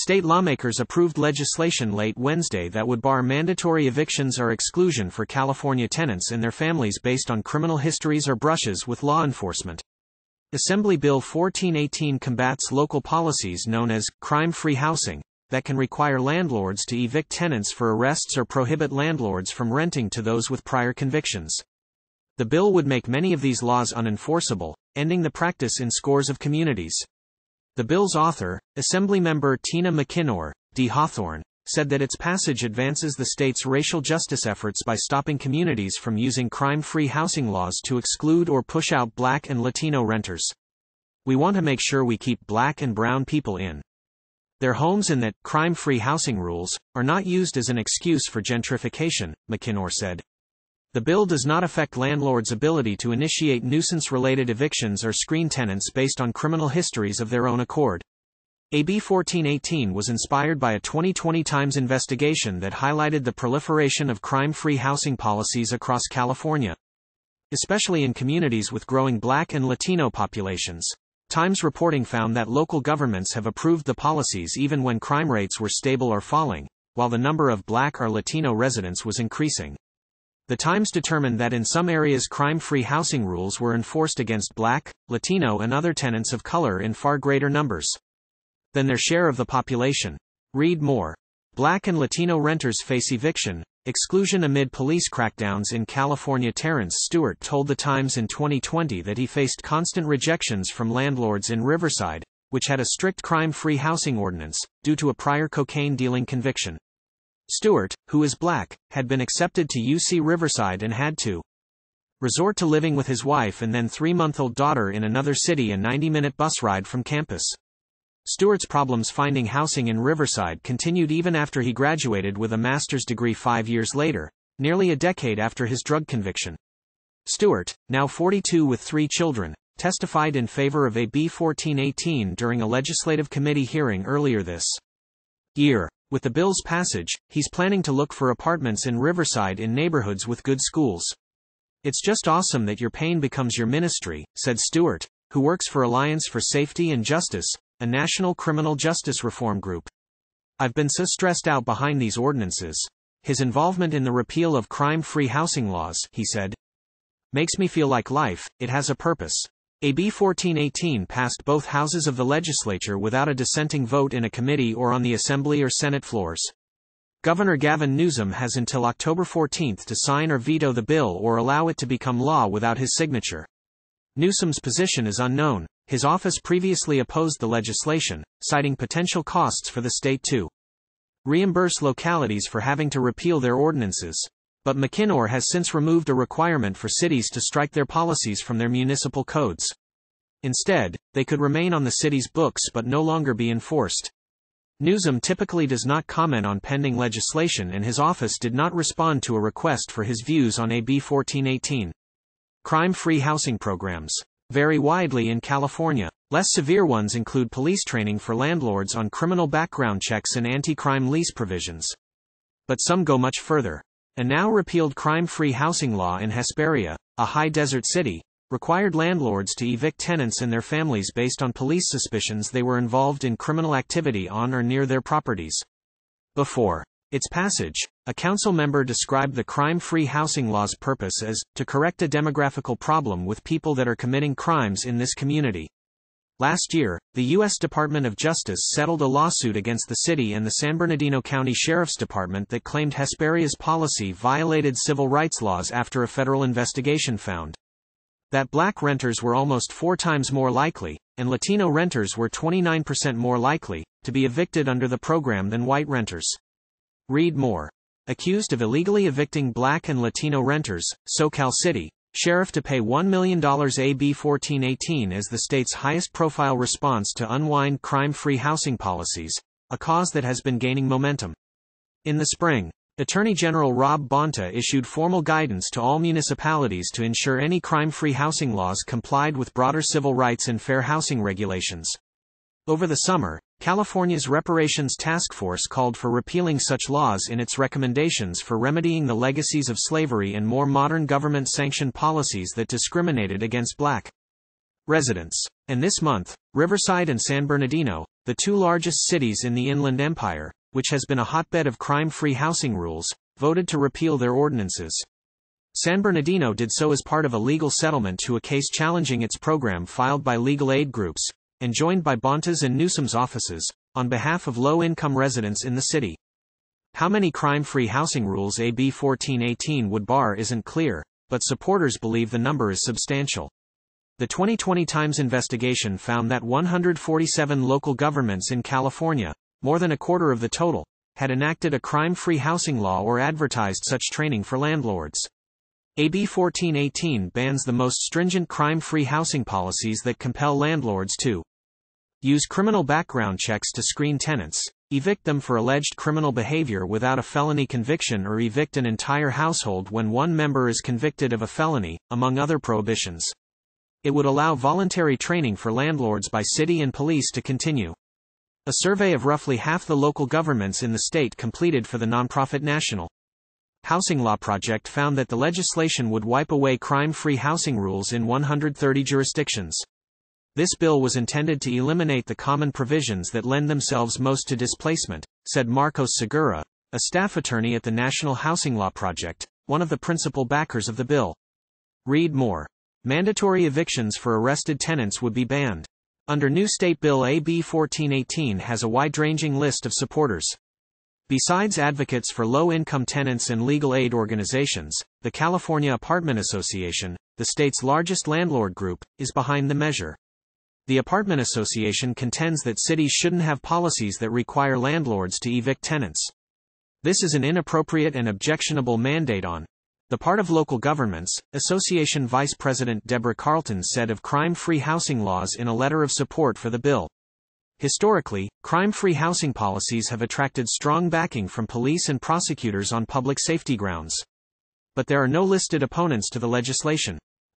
State lawmakers approved legislation late Wednesday that would bar mandatory evictions or exclusion for California tenants and their families based on criminal histories or brushes with law enforcement. Assembly Bill 1418 combats local policies known as crime-free housing that can require landlords to evict tenants for arrests or prohibit landlords from renting to those with prior convictions. The bill would make many of these laws unenforceable, ending the practice in scores of communities. The bill's author, Assemblymember Tina McKinnor, D-Hawthorne, said that its passage advances the state's racial justice efforts by stopping communities from using crime-free housing laws to exclude or push out Black and Latino renters. We want to make sure we keep Black and brown people in their homes and that crime-free housing rules are not used as an excuse for gentrification, McKinnor said. The bill does not affect landlords' ability to initiate nuisance-related evictions or screen tenants based on criminal histories of their own accord. AB 1418 was inspired by a 2020 Times investigation that highlighted the proliferation of crime-free housing policies across California, especially in communities with growing Black and Latino populations. Times reporting found that local governments have approved the policies even when crime rates were stable or falling, while the number of Black or Latino residents was increasing. The Times determined that in some areas crime-free housing rules were enforced against Black, Latino and other tenants of color in far greater numbers than their share of the population. Read more. Black and Latino renters face eviction, exclusion amid police crackdowns in California. Terrence Stewart told The Times in 2020 that he faced constant rejections from landlords in Riverside, which had a strict crime-free housing ordinance, due to a prior cocaine-dealing conviction. Stewart, who is Black, had been accepted to UC Riverside and had to resort to living with his wife and then 3-month-old daughter in another city, a 90-minute bus ride from campus. Stewart's problems finding housing in Riverside continued even after he graduated with a master's degree 5 years later, nearly a decade after his drug conviction. Stewart, now 42 with 3 children, testified in favor of AB 1418 during a legislative committee hearing earlier this year. With the bill's passage, he's planning to look for apartments in Riverside in neighborhoods with good schools. It's just awesome that your pain becomes your ministry, said Stewart, who works for Alliance for Safety and Justice, a national criminal justice reform group. I've been so stressed out behind these ordinances. His involvement in the repeal of crime-free housing laws, he said, makes me feel like life, it has a purpose. AB 1418 passed both houses of the legislature without a dissenting vote in a committee or on the Assembly or Senate floors. Governor Gavin Newsom has until October 14 to sign or veto the bill or allow it to become law without his signature. Newsom's position is unknown. His office previously opposed the legislation, citing potential costs for the state to reimburse localities for having to repeal their ordinances. But McKinnor has since removed a requirement for cities to strike their policies from their municipal codes. Instead, they could remain on the city's books but no longer be enforced. Newsom typically does not comment on pending legislation, and his office did not respond to a request for his views on AB 1418. Crime-free housing programs vary widely in California. Less severe ones include police training for landlords on criminal background checks and anti-crime lease provisions. But some go much further. A now repealed crime-free housing law in Hesperia, a high desert city, required landlords to evict tenants and their families based on police suspicions they were involved in criminal activity on or near their properties. Before its passage, a council member described the crime-free housing law's purpose as to correct a demographical problem with people that are committing crimes in this community. Last year, the U.S. Department of Justice settled a lawsuit against the city and the San Bernardino County Sheriff's Department that claimed Hesperia's policy violated civil rights laws after a federal investigation found that Black renters were almost 4 times more likely, and Latino renters were 29% more likely, to be evicted under the program than white renters. Read more. Accused of illegally evicting Black and Latino renters, SoCal City Sheriff to pay $1 million. AB 1418 is the state's highest-profile response to unwind crime-free housing policies, a cause that has been gaining momentum. In the spring, Attorney General Rob Bonta issued formal guidance to all municipalities to ensure any crime-free housing laws complied with broader civil rights and fair housing regulations. Over the summer, California's Reparations Task Force called for repealing such laws in its recommendations for remedying the legacies of slavery and more modern government-sanctioned policies that discriminated against Black residents. And this month, Riverside and San Bernardino, The two largest cities in the Inland Empire, which has been a hotbed of crime-free housing rules, voted to repeal their ordinances. San Bernardino did so as part of a legal settlement to a case challenging its program filed by legal aid groups, and joined by Bonta's and Newsom's offices, on behalf of low-income residents in the city. How many crime-free housing rules AB 1418 would bar isn't clear, but supporters believe the number is substantial. The 2020 Times investigation found that 147 local governments in California, more than a quarter of the total, had enacted a crime-free housing law or advertised such training for landlords. AB 1418 bans the most stringent crime-free housing policies that compel landlords to use criminal background checks to screen tenants, evict them for alleged criminal behavior without a felony conviction, or evict an entire household when one member is convicted of a felony, among other prohibitions. It would allow voluntary training for landlords by city and police to continue. A survey of roughly half the local governments in the state completed for the nonprofit National Housing Law Project found that the legislation would wipe away crime-free housing rules in 130 jurisdictions. This bill was intended to eliminate the common provisions that lend themselves most to displacement, said Marcos Segura, a staff attorney at the National Housing Law Project, one of the principal backers of the bill. Read more. Mandatory evictions for arrested tenants would be banned. Under new state bill AB 1418 has a wide-ranging list of supporters. Besides advocates for low-income tenants and legal aid organizations, the California Apartment Association, the state's largest landlord group, is behind the measure. The Apartment Association contends that cities shouldn't have policies that require landlords to evict tenants. This is an inappropriate and objectionable mandate on the part of local governments, Association Vice President Deborah Carlton said of crime-free housing laws in a letter of support for the bill. Historically, crime-free housing policies have attracted strong backing from police and prosecutors on public safety grounds. But there are no listed opponents to the legislation.